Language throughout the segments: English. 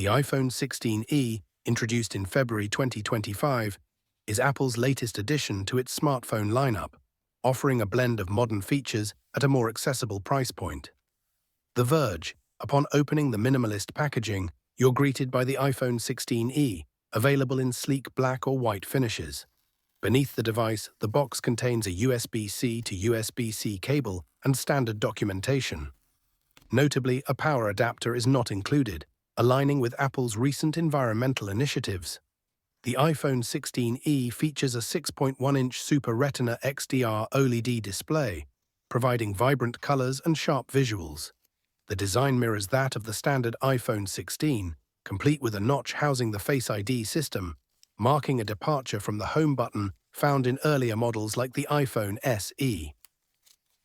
The iPhone 16e, introduced in February 2025, is Apple's latest addition to its smartphone lineup, offering a blend of modern features at a more accessible price point. The Verge. Upon opening the minimalist packaging, you're greeted by the iPhone 16e, available in sleek black or white finishes. Beneath the device, the box contains a USB-C to USB-C cable and standard documentation. Notably, a power adapter is not included, aligning with Apple's recent environmental initiatives. The iPhone 16e features a 6.1-inch Super Retina XDR OLED display, providing vibrant colors and sharp visuals. The design mirrors that of the standard iPhone 16, complete with a notch housing the Face ID system, marking a departure from the Home button found in earlier models like the iPhone SE.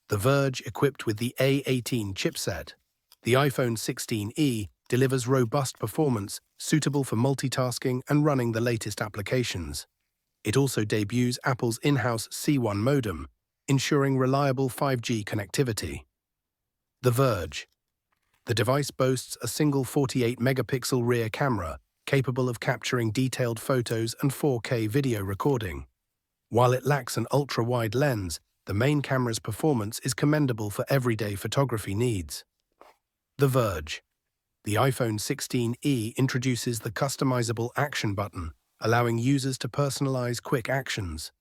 The Verge, equipped with the A18 chipset. The iPhone 16e delivers robust performance suitable for multitasking and running the latest applications. It also debuts Apple's in-house C1 modem, ensuring reliable 5G connectivity. The Verge. The device boasts a single 48-megapixel rear camera capable of capturing detailed photos and 4K video recording. While it lacks an ultra-wide lens, the main camera's performance is commendable for everyday photography needs. The Verge. The iPhone 16e introduces the customizable action button, allowing users to personalize quick actions.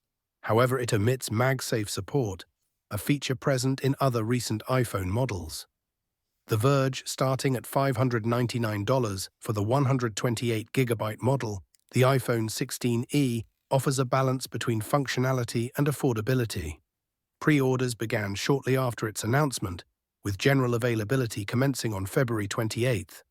However, it omits MagSafe support, a feature present in other recent iPhone models. The Verge, starting at $599 for the 128GB model, the iPhone 16e offers a balance between functionality and affordability. Pre-orders began shortly after its announcement, with general availability commencing on February 28.